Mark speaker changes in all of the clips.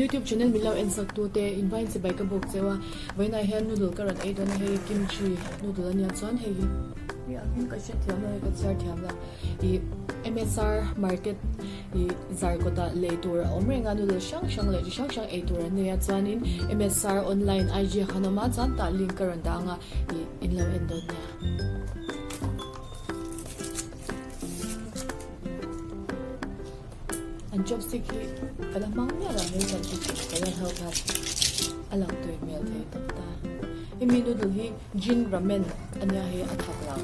Speaker 1: YouTube channel milo en sak tu te invite se bai ka bok chewa vaina he noodle karan ai don he kimchi noodle ania chuan he ya hin ka shet thiam la ka char thiam la I MSR Market Zarkawt le tur omrenga noodle shang le shang ai tur ania chuan in MSR online IG khanama chan ta link karan da nga in lo en don nia and chopstick hi kada mangya la ne kan kada help has alang to email the tapta imi noodle hi gin ramen anya hi athak la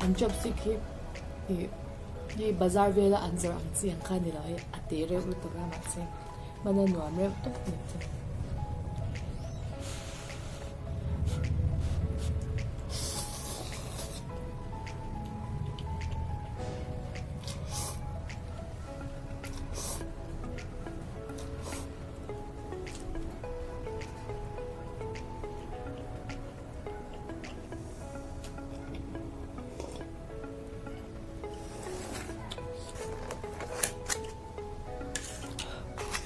Speaker 1: and chopstick hi bazar vela anzar ang chiang kha ni la atere u to ga ma se mana nuam re to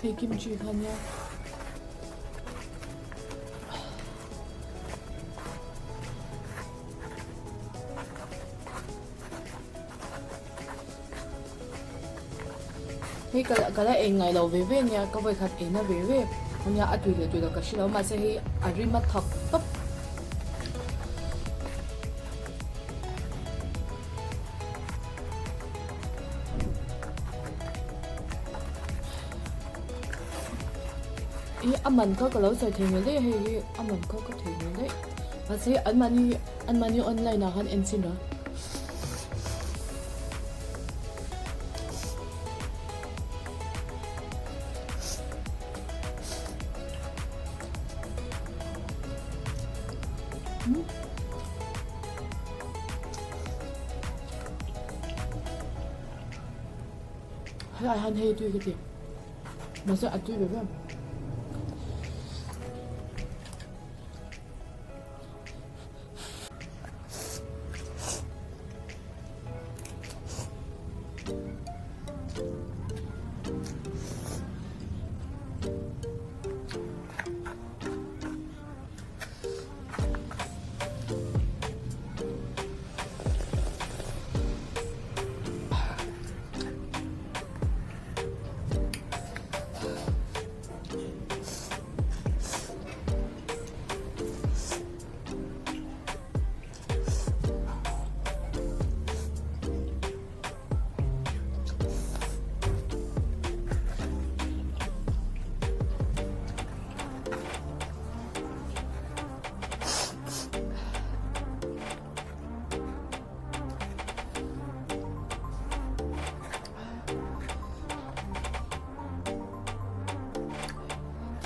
Speaker 1: ni kimchi khanya he kala engai lo ve nya ka vai khat ena ve nya atui le ka shilo ma se hi ari ma thap top aman ka kalau sai theng le he aman ka theng le ase anmani online na han ensin ra hay han he tu ke masa atu be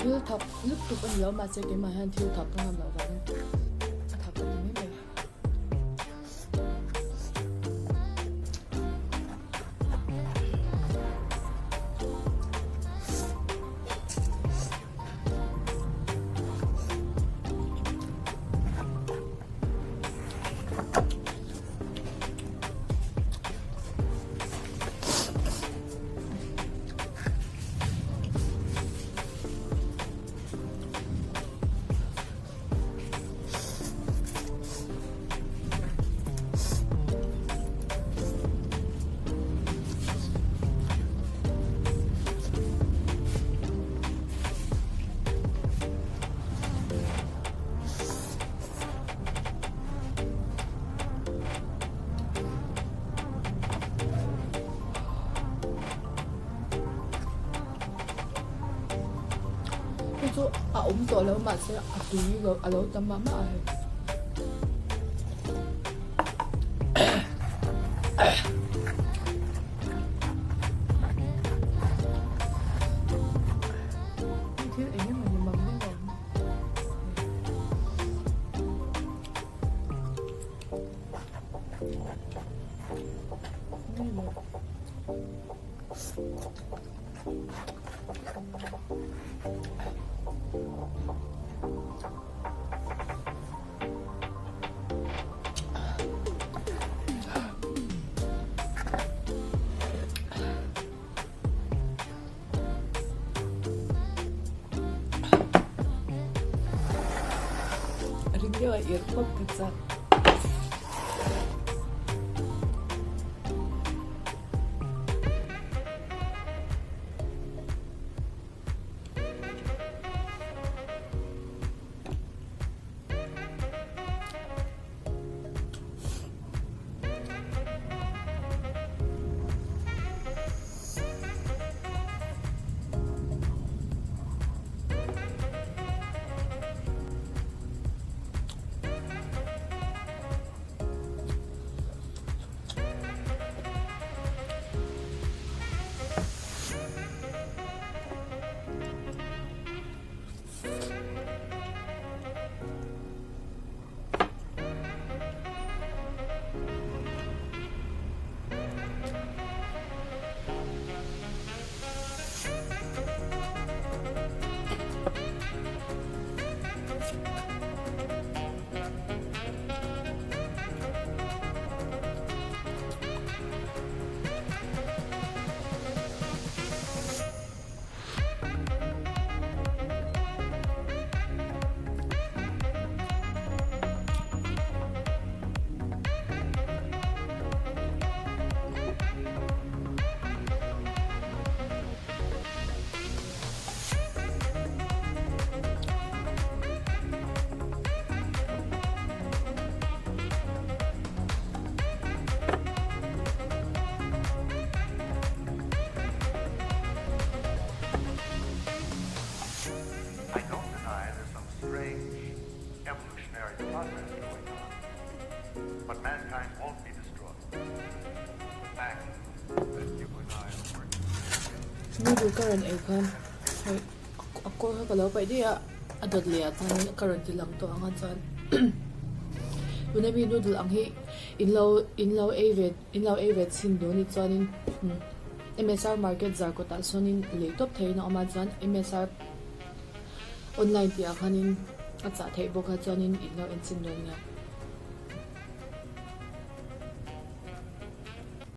Speaker 1: thiếu thọc lúc tụi con nhớ mà sẽ cái mà han thiếu thọc con làm nào vậy thọc cái gì này chu a to lo ma se a tu lo a lo tam ma Ringgit air pop pizza.
Speaker 2: But mankind won't be destroyed. Fact that you and I are working.
Speaker 1: Noodle current icon. Hey, ako kalau pa dia adot liat han current lang to ang han. Unabi noodle ang hi inlaw avet sindo ni chanin MSR Market Zarkawt sonin laptop theih na amazon MSR online pia khanin acha thei boka chanin inlaw en sindo nga